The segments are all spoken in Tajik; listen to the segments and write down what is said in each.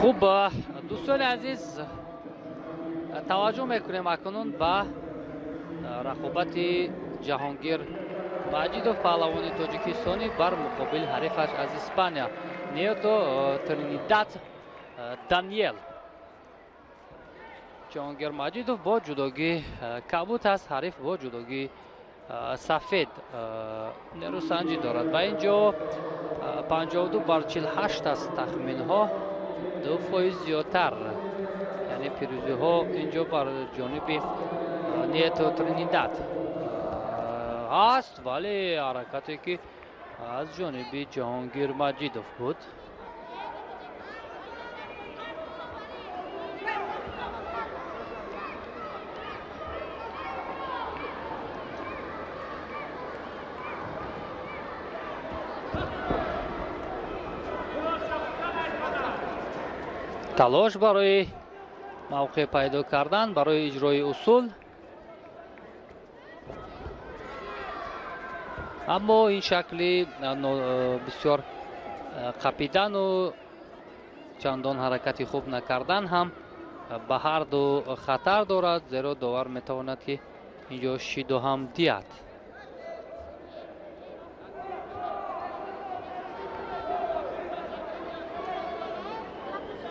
خوب دوستان عزیز توجه میکنیم اکنون به رقابت جهانگیر مجیدوف پهلوان تاجیکستانی بر مقابل حریفش از اسپانیا نیوتو ترینیداد دانیل. جهانگیر مجیدوف با جداگی کبوت است، حریف با جداگی سفید نیروسنجی دارد و اینجا 52 بر 48 است تخمین ها، 2% زیادتر، یعنی پیروزی ها اینجا بر جانب نیتو ترینیداد هست، ولی حرکتی که از جانب جهانگیر مجیدوف بود. تلاش برای موقع پیدا کردن برای اجرای اصول، اما این شکلی بسیار قپیدن و چندان حرکتی خوب نکردن هم به هر دو خطر دارد، زیرا داور میتواند که اینجا شیدو هم دید.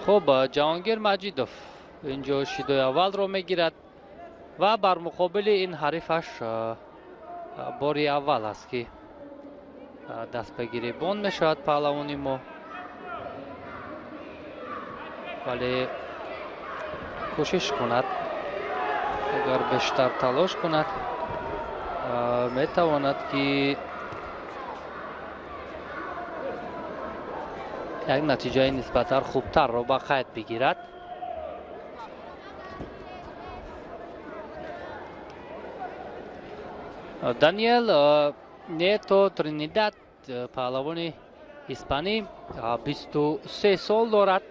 خب جهانگیر مجیدوف اینجا شیدوی اول رو میگیرد و بر مقابل این حریفش باری اول است که دست به گریبان میشود پهلوانی ما، ولی کوشش کند اگر بیشتر تلاش کند میتواند که یک نتیجه نسبتاً خوبتر رو به قید بگیرد. دانیل نیتو ترینیداد پهلوان اسپانی 23 سال دارد.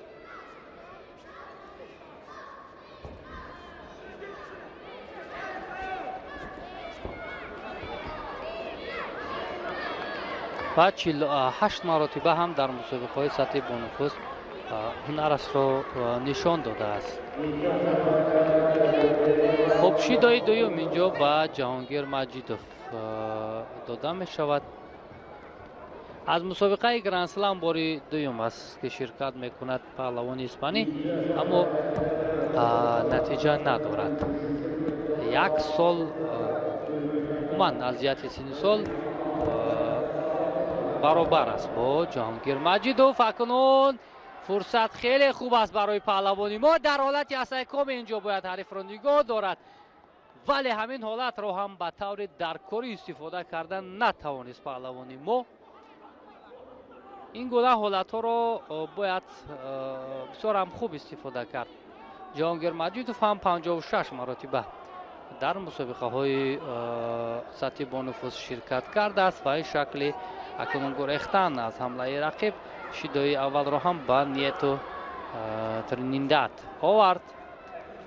و 48 مرتبه هم در مسابقه های سطح بانفوز هنرش را نشان داده است. خب شیدای دویم اینجا به جهانگیر مجیدوف داده می شود. از مسابقه گرند اسلم باری دویم است که شرکت می کند پهلوان اسپانی، اما نتیجه ندارد. یک سال من اذیت سن سال برابر است با جهانگیر مجیدوف. اکنون فرصت خیلی خوب است برای پهلوانی ما، در حالت استحکام اینجا باید حریف را نگاه دارد، ولی همین حالت را هم به طور درکاری استفاده کردن نتوانست پهلوانی ما. این گونه حالت ها را باید بسیار هم خوب استفاده کرد. جهانگیر مجیدوف هم 56 مرتبه در مسابقه های سطح بانفوز شرکت کرده است و این شکلی اکنون گریختن از حمله رقیب شیدای اول را هم به نیتو ترینیداد آورد.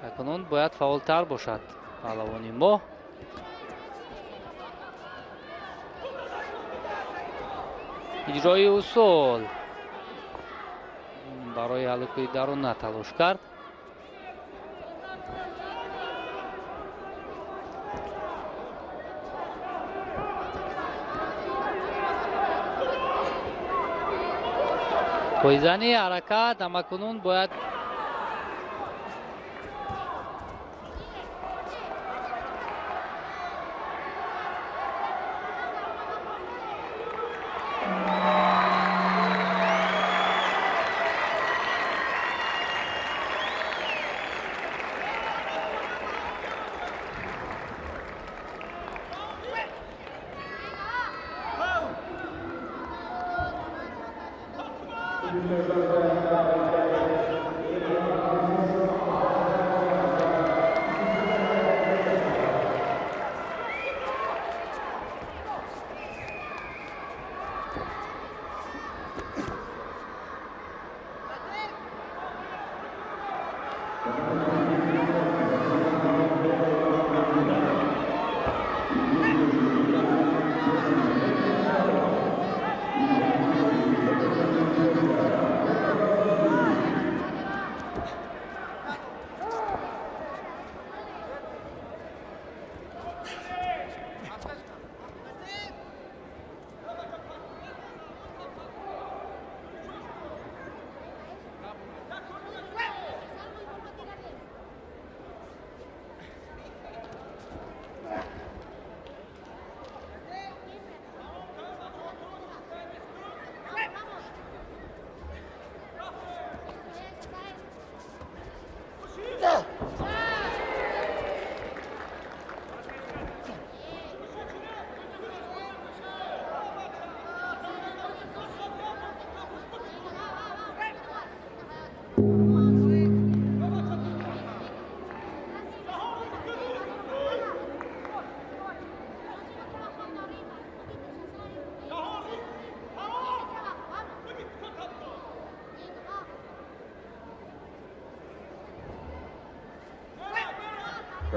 اکنون باید فعالتر باشد پهلوانی ما. اجرای اصول برای حلقه درون تلاش کرد. پایزنی حرکت هم کنون باید ای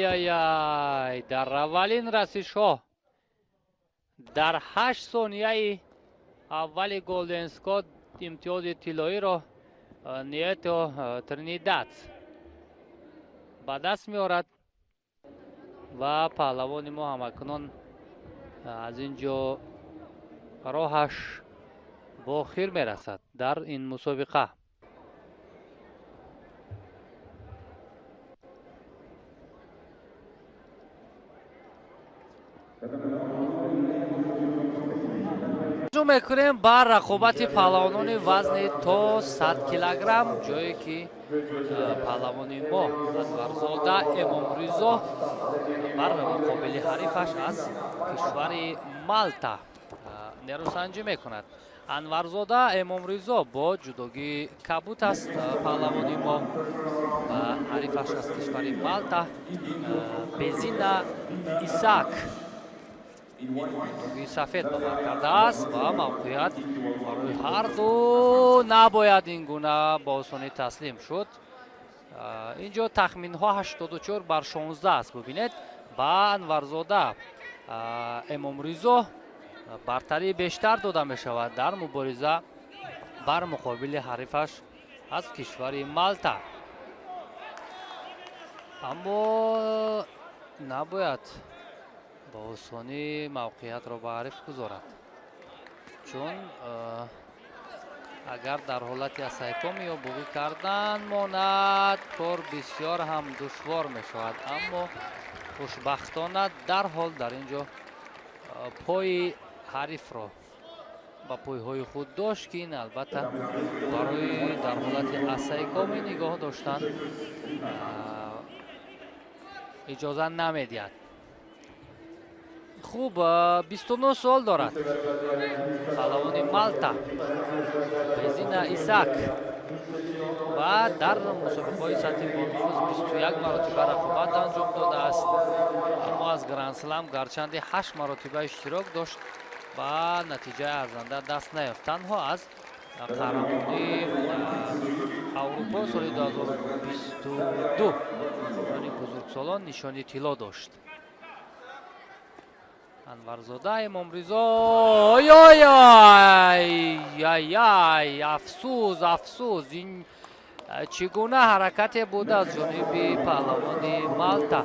ای ای در اولین رسش‌ها در 8 ثانیه اول گلدن اسکات امتیاز طلایی را نیتو ترینیداد به دست می‌آورد و پهلوان ما همکنون از اینجا راهش با خیر میرسد در این مسابقه. توجه میکنیم بر رقابت پهلوانان وزن تا 100 کیلوگرم، جایی که پهلوان ما انورزاده امامرضا بر مقابل حریفش از کشور مالتا نیروسنجی میکند. انورزاده امامرضا با جدوگی کبوت است پهلوان ما و حریفش از کشور مالتا بزینا ایساک جدوگی سفید بابر کرده است و موقعیت برای هر دو نباید این گونه با آسانی تسلیم شد. اینجا تخمین ها 84 بر 16 است. ببینید با انورزاده امامرضا برتری بیشتر داده می شود در مبارزه بر مقابل حریفش از کشور مالتا، اما نباید با آسانی موقعیت را به حریف گذارد، چون اگر در حالت اسایکام یا بوغی کردن ماند کار بسیار هم دشوار می شود. اما خوشبختانه در حال در اینجا پای حریف را با پای های خود داشت که این البته برای در حالت اسایکامی نگاه داشتن اجازه نمیدید. خوب 29 سال دارد پهلوان مالتا بزینا ایساک و در مسابقه های سطح بانفوز 21 مرتبه رقابت انجام داده است، اما از گرند سلم گرچند 8 مرتبه اشتراک داشت و نتیجه ارزنده دست نیافت. تنها از قهرمانی اروپا سال 2022 یعنی بزرگسالان نشانی طلا داشت. انورزاده امامرضا ای افسوس این چگونه حرکت بود از جانب پهلوان مالتا.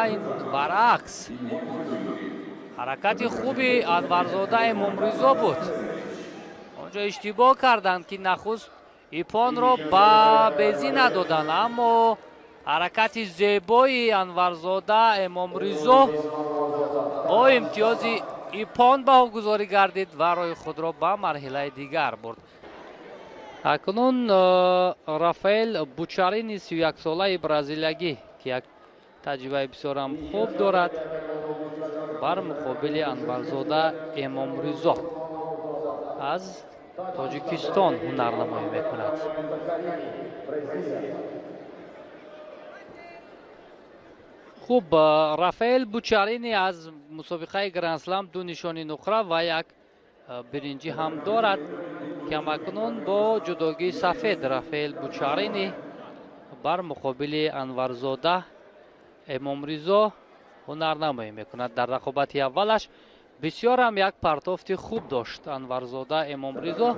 این برعکس حرکت خوبی انورزاده امامرضا بود. آنجا اشتباه کردند که نخست ایپان را به بازی ندادند، اما حرکت زیبای انورزاده امامرضا با امتیاز ایپان به گذاری گردید و رای خود را به مرحله دیگر برد. اکنون رافائل بوچارینی 31 ساله برزیلیایی که یک تجربه بسیار هم خوب دارد بر مقابل انورزاده امامرضا از تاجیکستان هنرنمایی میکند. خوب رافائل بوچارینی از مسابقه گرند اسلم 2 نشانی نقره و 1 برنجی هم دارد که همکنون با جداگی سفید رافائل بوچارینی بر مقابل انورزاده امامرضا هنرنمایی میکند. در رقابت اولش بسیار هم یک پرتافت خوب داشت انورزاده امامرضا،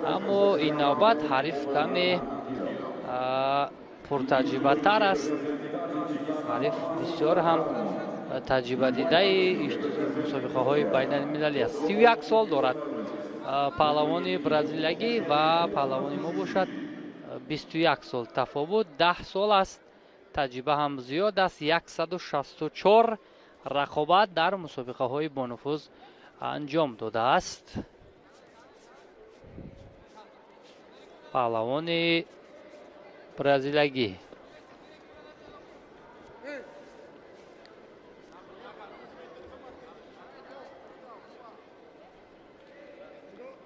اما این نوبت حریف کمی پرتجربه تر است. حریف بسیار هم تجربه دیده مسابقه های بین المللی است. 31 سال دارد پهلوان برزیلیایی و پهلوان ما باشد 21 سال. تفاوت 10 سال است. تجربه هم زیاد است. 164 رقابت در مسابقه های بانفوذ انجام داده است. پهلوان برزیلیایی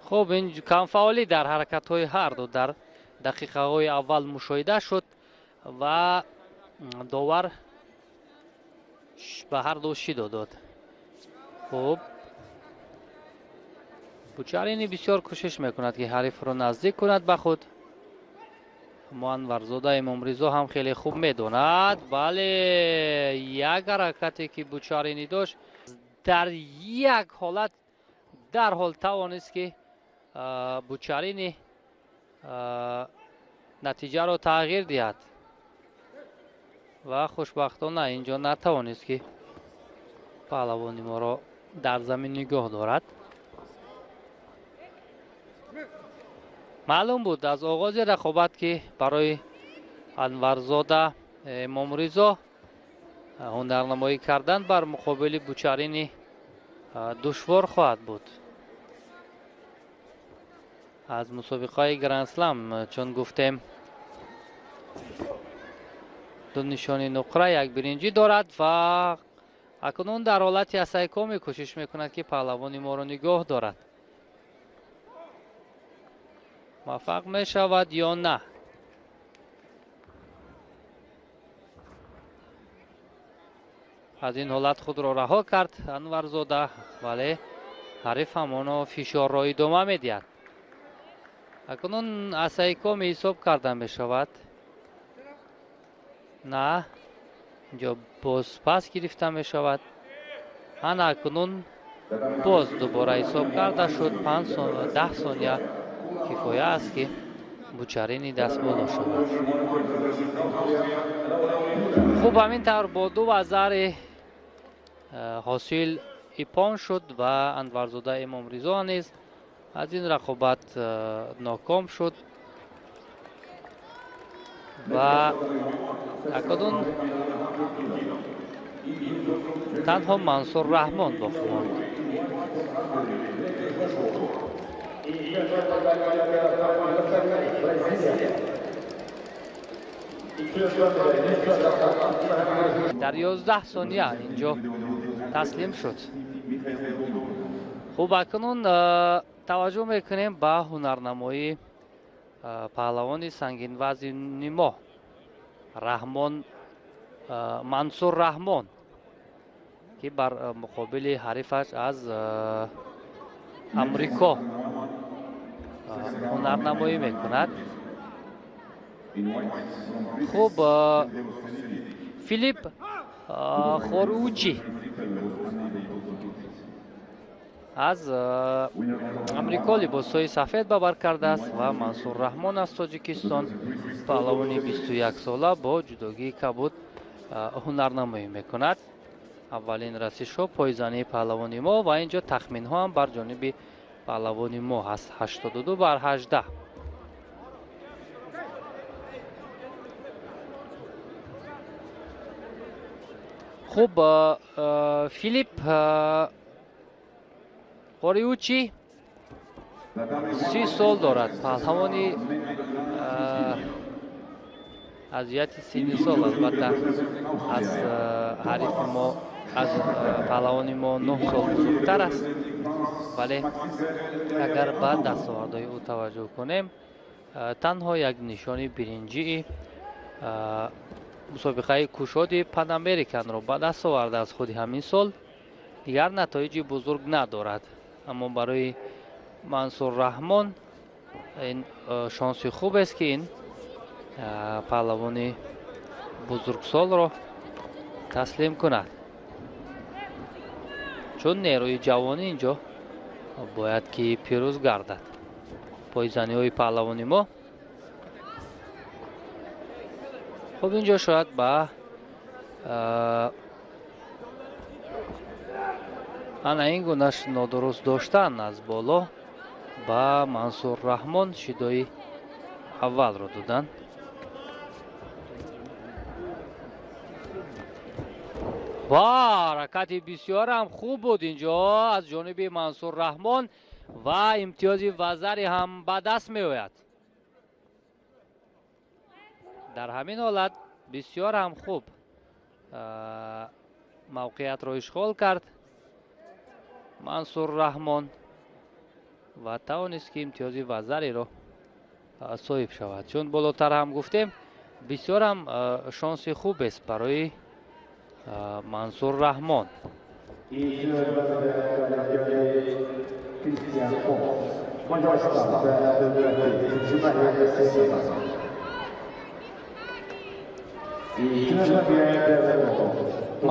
خوب این کمفعالی در حرکت های هر دو در دقیقه های اول مشاهده شد و داور به هر دو شیدو داد. خوب بوچارینی بسیار کوشش میکند که حریف رو نزدیک کند به خود. اما انورزاده امامرضا هم خیلی خوب میدوند. بله، یک حرکتی که بوچارینی داشت در یک حالت در حال توانست که بوچارینی نتیجه رو تغییر دهد و خوشبختانه اینجا نتوانست که پهلوانی ما را در زمین نگاه دارد. معلوم بود از آغاز رقابت که برای انورزاده امامرضا هنرنمایی کردن بر مقابل بوچارینی دشوار خواهد بود. از مسابقه گرند اسلم چون گفتیم دو نشانی نقره یک برنجی دارد و اکنون در حالت استحکامی کوشش میکند که پهلوانی ما را نگاه دارد. موفق می شود یا نه؟ از این حالت خود را رها کرد انورزاده، ولی حریف همانو فشار را ادامه می دهد. اکنون استحکام حساب کرده می شود. نه، اینجا باز پس گرفته می شود. انا اکنون باز دوباره حساب کرده شد. 5 ثانیه 10 ثانیه کفایه است که بوچارینی دست بالا شود. خوب، همین طور با 2000 حاصل ایپان شد و انورزاده امامرضا نیز از این رقابت ناکام شد و اکنون تنها منصور رحمان باقی ماند. در 11 ثانیه اینجا تسلیم شد. خوب، اکنون توجه میکنیم به هنرنمایی پهلوان سنگین وزن ما رحمان، منصور رحمان، که بر مقابل حریفش از امریکا هنرنمایی میکند. خوب، فیلیپ خوروچی از امریکا لباسهای سفید به بر کرده است و منصور رحمان از تاجیکستان پهلوانی 21 ساله با جدوگی کبود هنرنمایی میکند. اولین رسش ها پایزنی پهلوانی ما و اینجا تخمین ها هم بر جانب پهلوانی ما هست. 82 بر 18. خوب، فیلیپ خوریوچی 30 سال دارد. پهلوانی اذیت 30 سال البته از حریف ما، از پهلوانی ما 9 سال بزرگتر است، ولی اگر بعد دستاوردهای او توجه کنیم تنها یک نشانی برنجی مسابقه کشاد پن امریکن را به دست آورده از خود همین سال. دیگر نتایج بزرگ ندارد، اما برای منصور رحمان این شانس خوب است که این پهلوانی بزرگسال را تسلیم کند، چون نیروی جوانی اینجا باید که پیروز گردد. پایزنی های پهلوانی ما خب اینجا شاید با انا این گونهش نادرست داشتن از بالا با منصور رحمان شیدای اول رو دادن. و حرکت بسیار هم خوب بود اینجا از جانب منصور رحمان و امتیاز وزری هم به دست می آید. در همین حالت بسیار هم خوب موقعیت را اشغال کرد منصور رحمان و توانست که امتیاز وزری را صاحب شود. چون بالاتر هم گفتیم بسیار هم شانس خوب است برای منصور رحمان.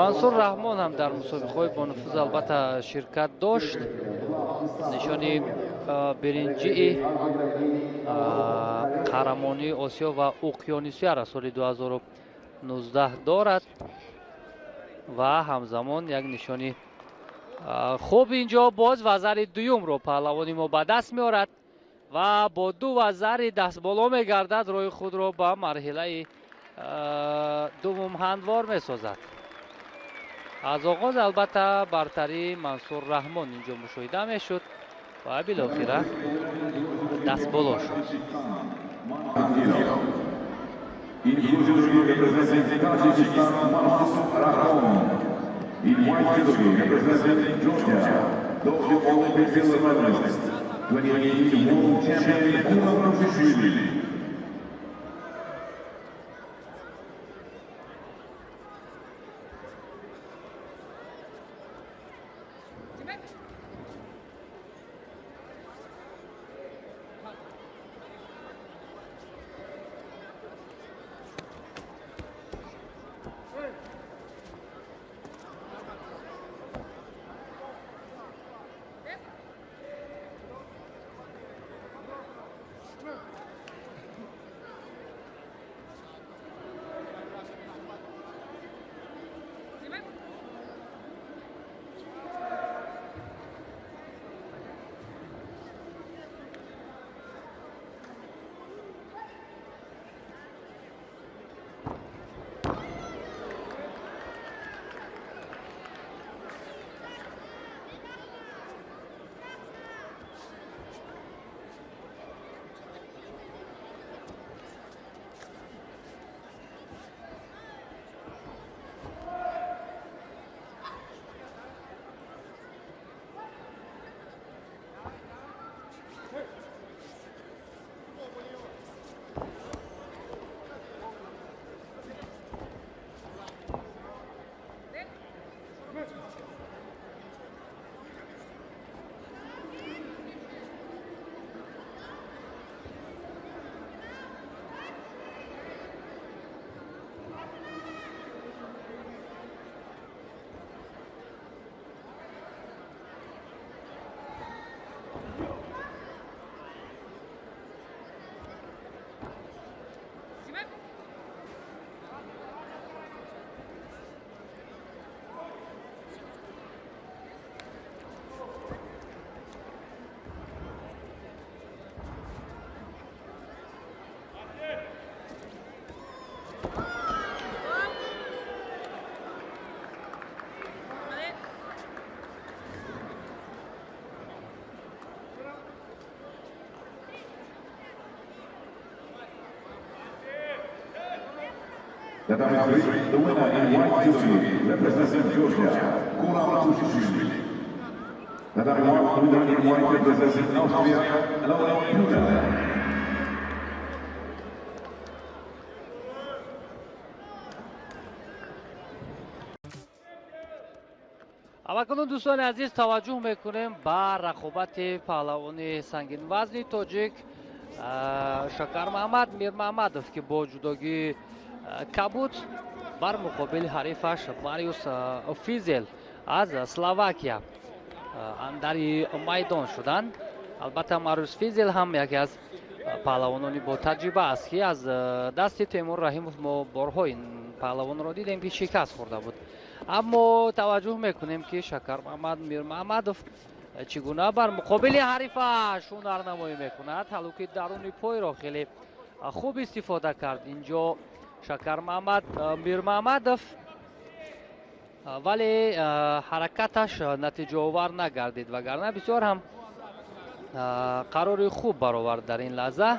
мансур раҳмон ҳам дар мусобиқаҳои бонуфуз албатта ширкат дошт. нишони биринҷии қаҳрамонии осиё ва уқёнусияро соли 2019 дорад ва ҳамзамон як нишони хуб инҷо боз вазари дуюмро паҳлавони мо ба даст меорад ва бо ду вазари дастболо мегардад роҳи худро ба марҳилаи дуввум ҳандвор месозад. аз оғоз албатта бартарии мансур раҳмон инҷо мушоҳида мешуд ва билохира дастболо шуд. In white category, representing Georgia, Tokyo Olympic silver medalist, 2018 world champion Kuram Rashishvili. The winner in white category, representing Georgia, Kuram Rashishvili. The winner in white representing Austria, Laura Puda. аввалкунун дӯстони азиз таваҷҷӯҳ мекунем ба рақобати паҳлавони сангинвазни тоҷик Шакармаҳмад Мирмаҳмадов ки бо ҷудогии кабуд бар муқобили ҳарифаш Мариус Физел аз Словакия андари майдон шуданд. албатта Мариус Физел ҳам яке аз паҳлавонони бо таҷриба аст ки аз дасти Теймур Раҳимов мо борҳо ин паҳлавонро дидем ки шикаст хӯрда буд. аммо таваҷҷӯҳ мекунем ки Шакармаҳмад Мирмаҳмадов чӣ гуна бар муқобили ҳарифаш ҳунарнамоӣ мекунад. ҳалуки даруни пойро хеле хуб истифода кард инҷо Шакармаҳмад Мирмаҳмадов, вале ҳаракаташ натиҷаовар нагардид, вагарна бисёр ҳам қарори хуб баровард дар ин лаҳза.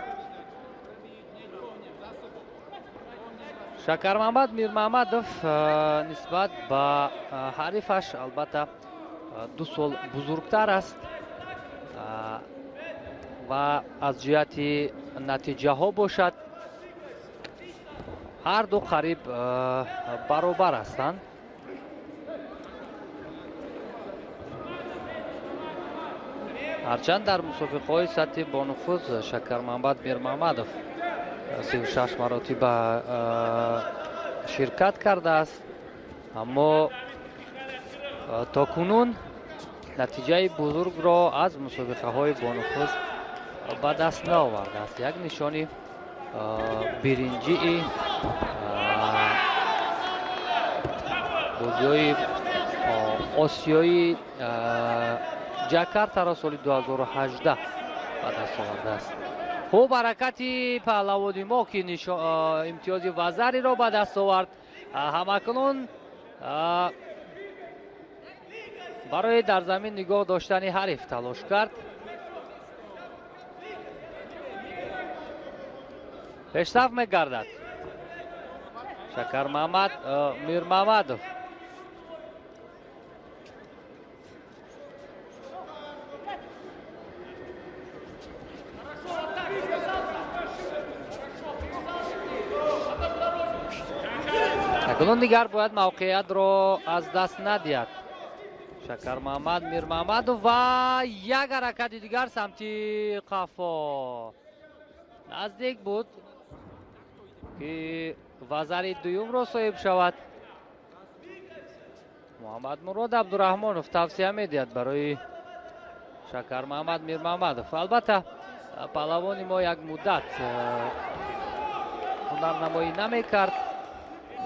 Шакармаҳмад Мирмаҳмадов нисбат ба ҳарифаш албатта 2 сол бузургтар аст ва аз ҷиҳати натиҷаҳо бошад ҳар ду қариб баробар ҳастанд. ҳарчанд дар мусобиқаҳои сатҳи бонуфуз Шакармамад Мирмамадов 36 маротиба ширкат кардааст, аммо токунун натиҷаи бузургро аз мусобиқаҳои бонуфуз ба даст наовардааст. Як нишони биринҷии бозиҳои осиёи ҷакартаро соли 2018 ба даст овардааст. хуб, ҳаракати паҳлавони мо ки имтиёзи вазариро ба даст овард. ҳамакунун барои дар замин нигоҳ доштани ҳариф талош кард. пешсаф мегардад Шакармамад Мирмамадов. акнун дигар бояд мавқеиятро аз даст надиҳад Шакармамад Мирмамадов ва як ҳаракати дигар самти қафо. наздик буд ки вазари дуюмро соҳиб шавад. Муҳаммадмурод Абдураҳмонов тавсия медиҳад барои Шакармамад Мирмамадов. албатта паҳлавони мо як муддат ҳунарнамоӣ намекард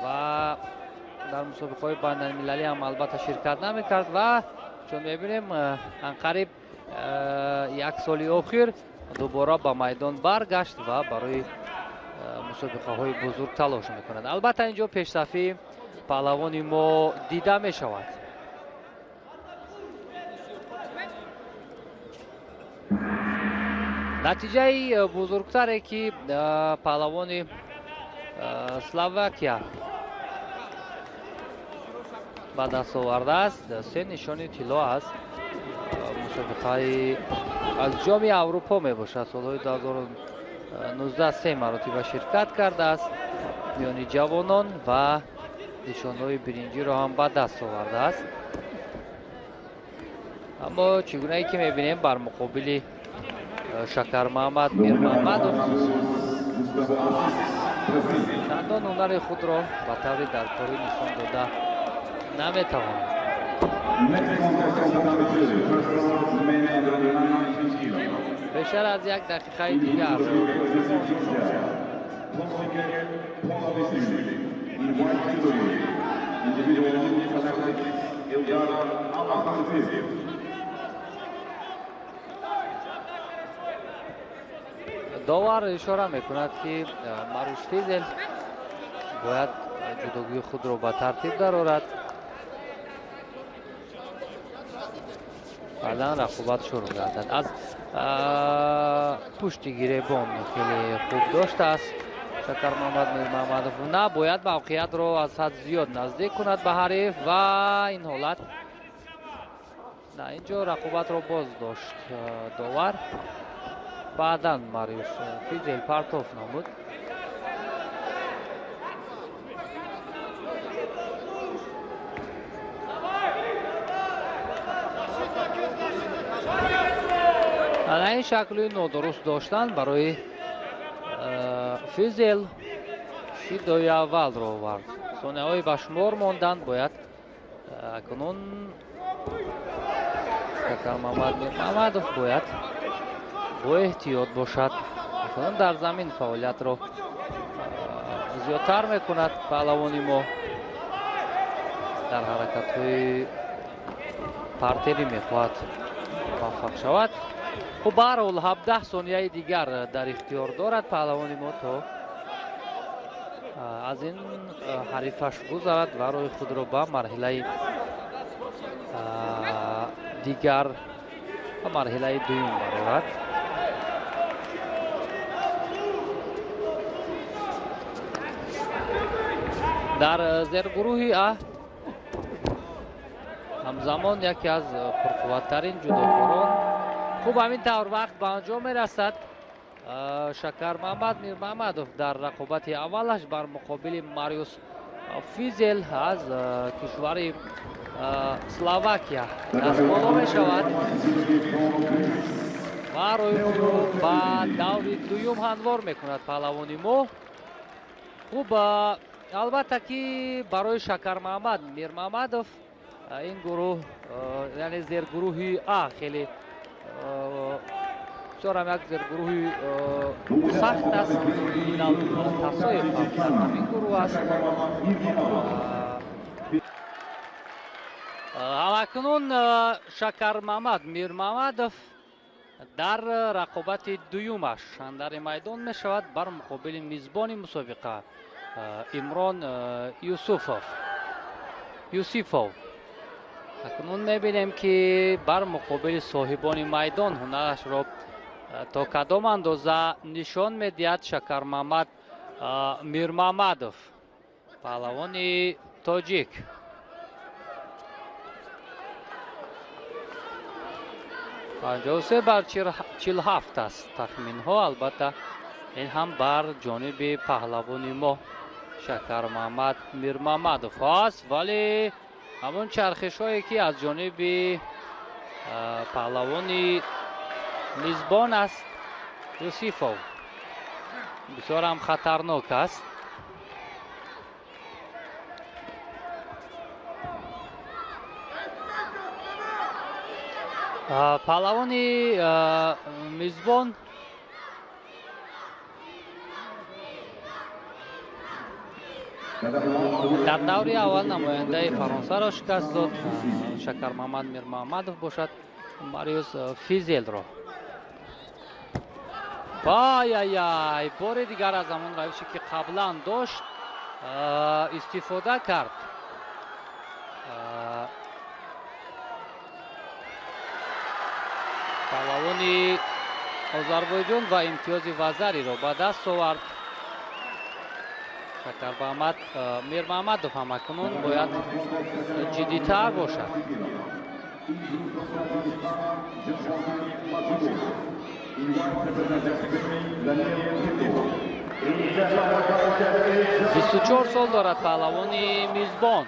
ва дар мусобиқаҳои байналмилалӣ ҳам албатта ширкат намекард ва чун мебинем анқариб як соли охир дубора ба майдон баргашт ва барои мусобиқаҳои бузург талош мекунад. албатта инҷо пешсафи паҳлавони мо дида мешавад. натиҷаи бузургтаре ки паҳлавони Словакия ба даст овардааст, се нишони тилло аст. мусобиқаи аз ҷоми аврупо мебошад. солҳои 2019 се маротиба ширкат кардааст. миёни ҷавонон ва нишонҳои биринҷиро ҳам ба даст овардааст. аммо чӣ гунае ки мебинем бар муқобили Шакармамад Мирмамадов чандон ҳунари худро ба таври даркорӣ нишон дода наметавонад. бештар аз як дақиқаи дигар довар ишора мекунад ки Маруш Физел бояд ҷудогии худро ба тартиб дарорад. баъдан рақобат шурӯъ гардад. аз пушти гиребон хеле хуб доштааст Шакармамад Мирмамадов. набояд мавқеиятро аз ҳад зиёд наздик кунад ба ҳариф ва ин ҳолат инҷо рақобатро боз дошт довар. баъдан Маруш Физел партоф намуд. ана ин шаклии нодуруст доштан барои Физел шидои аввалро овард. сонияҳои ба шумор монданд. бояд акнун Шакармамад Мирмамадов бояд бо эҳтиёт бошад. акнун дар замин фаъолиятро зиёдтар мекунад паҳлавони мо. дар ҳаракатҳои партери мехоҳад муваффақ шавад. хуб, ба ҳар ҳол 17 сонияи дигар дар ихтиёр дорад паҳлавони мо то аз ин ҳарифаш гузарад ва роҳи худро ба марҳилаи дигар ба марҳилаи дуюм барорад. дар зергурӯҳи А ҳамзамон яке аз пурқувваттарин ҷудокорон. хуб, ҳамин тавр вақт ба анҷом мерасад. Шакармамад Мирмамадов дар рақобати аввалаш бар муқобили Маруш Физел аз кишвари словакия дастболо мешавад ва рӯи худро ба даври дуюм ҳамвор мекунад паҳлавони мо. хуб, албатта ки барои Шакармаҳмад Мирмаҳмадов ин гурӯҳ, яъне зергурӯҳи А хеле бисёрам як зергурӯҳи сахт аст. Инал Тасоев ҳам дар ҳамин гурӯҳ аст. ҳамакнун Шакармаҳмад Мирмаҳмадов дар рақобати дуюмаш андари майдон мешавад бар муқобили мизбони мусобиқа Имрон Юсифов. акнун мебинем ки бар муқобили соҳибони майдон ҳунарашро то кадом андоза нишон медиҳад Шакармаҳмад Мирмаҳмадов, паҳлавони тоҷик. 53 бар 47 аст тахминҳо. албатта ин ҳам бар ҷониби паҳлавони мо Шакармаҳмад Мирмаҳмадов аст, вале ҳамон чархишҳое ки аз ҷониби паҳлавони мизбон аст Юсифов бисёр ҳам хатарнок аст. паҳлавони мизбон дар даври аввал намояндаи фаронсаро шикаст дод. Шакармаҳмад Мирмаҳмадов бошад Мариус Физелро. ай бори дигар аз ҳамон равише ки қаблан дошт истифода кард. паҳлавони Озарбойҷон ва имтиёзи Вазариро ба даст овард. Шакармаҳмад Мирмаҳмадов ҳам акнун бояд ҷиддитар бошад. بیست و چهار سال دارد پهلوانی میزبان.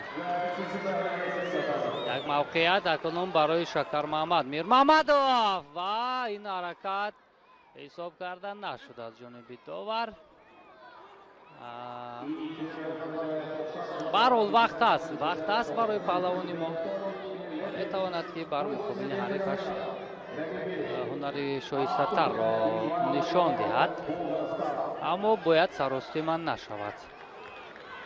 یک موقعیت اکنون برای شکرمحمد میرمحمدov و این حرکت حساب کردن نشد از جانب داور. برحال وقت است برای پهلوانی ما. میتواند که بر مقابل حریفش هنری شایسته‌تر را نشان دهد، اما باید سراستی من نشود،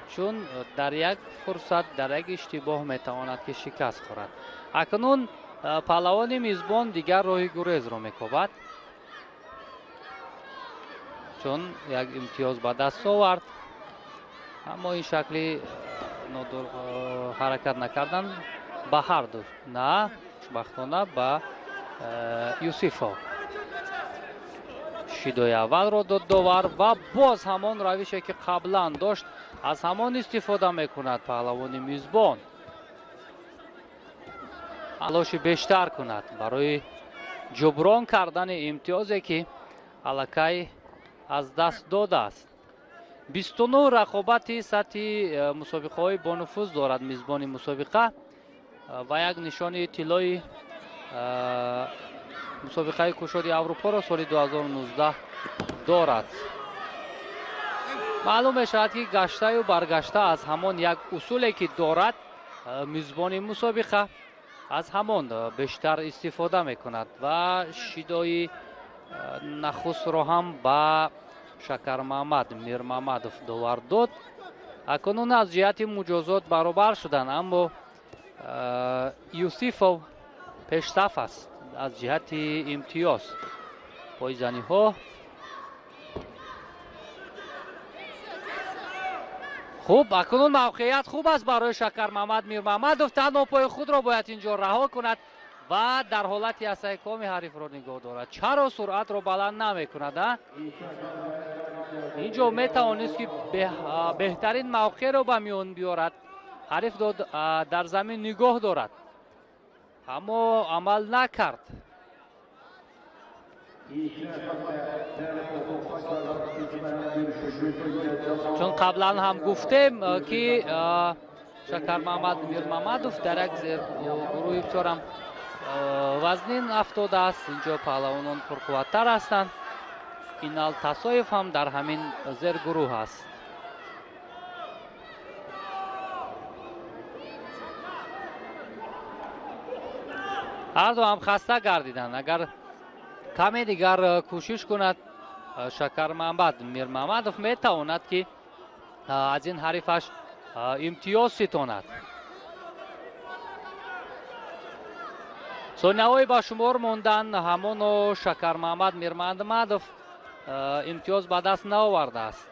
چون در یک فرصت در یک اشتباه میتواند که شکست خورد. اکنون پهلوان میزبان دیگر راه گریز را میکوبد، چون یک امتیاز به دست آورد، اما این شکلی حرکت نکردن به هر دو، نه خوشبختانه به یوسیفov. شیدوی اول را داد داور و باز همان روشی که قبلا داشت از همان استفاده میکند پهلوان میزبان. تلاش بیشتر کند برای جبران کردن امتیازی که الکی از دست داده است. 29 رقابت سطح مسابقه های با نفوذ دارد میزبان مسابقه و یک نشانی طلایی مسابقه کشادی اروپا را سال 2019 دارد. معلوم میشود که گشته و برگشته از همان یک اصولی که دارد میزبان مسابقه از همان بیشتر استفاده میکند و شیدای نخست را هم با شکرمحمد میرمحمدov داور داد. اکنون از جهت مجازات برابر شدند، اما یوسیفov پیشرفت است از جهت امتیاز. پایزنی ها خوب، اکنون موقعیت خوب است برای شکرمحمد میرمحمدov. تنها پای خود را باید اینجا رها کند و در حالتی استحکام حریف را نگاه دارد. چرا سرعت را بلند نمی کند؟ اینجا می توانست که بهترین موقع را به میان بیارد. حریف در زمین نگاه دارد، اما عمل نکرد. چون قبلا هم گفتیم که Шакармамад Мирмамадов дар як зергурӯҳи бисёрам вазнин афтодааст. Инҷо паҳлавонон пурқувваттар ҳастанд. Инал Тасоев ҳам дар ҳамин зергурӯҳ аст. ҳарду ҳам хаста гардиданд. Агар каме дигар кӯшиш кунад Шакармамад Мирмамадов метавонад ки аз ин ҳарифаш имтиёз ситонад. сонияҳои ба шумор монданд. ҳамоно Шакармамад Мирмамадов имтиёз ба даст наовардааст.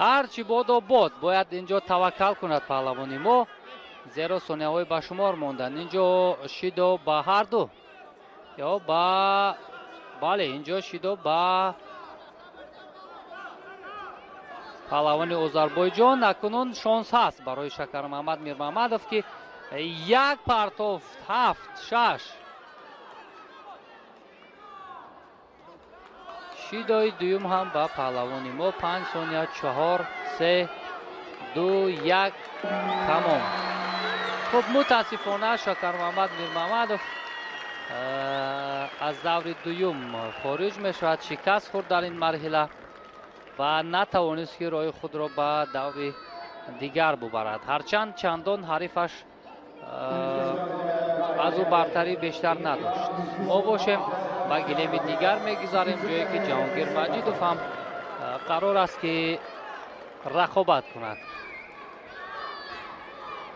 ҳарчи бодо бод бояд инҷо таваккал кунад паҳлавони мо, зеро сонияҳои ба шумор монданд. инҷо шидо ба ҳарду ё ба бале инҷо шидо ба паҳлавони Озарбойҷон. акунун шонс ҳаст барои Шакармамад Мирмамадов ки як партофт 7-6 шидои дуюм ҳам ба паҳлавони мо 5 сония 4 3 2 1 тамом. хуб мутаассифона Шакармамад Мирмамадов аз даври дуюм хориҷ мешавад. шикаст хӯрд дар ин марҳила ва натавонист ки роҳи худро ба даври дигар бубарад. ҳарчанд чандон ҳарифаш аз ӯ бартарӣ бештар надошт. мо бошем ба гилеми дигар мегузарем, ҷое ки Ҷаҳонгир Маҷидов ҳам қарор аст ки рақобат кунад.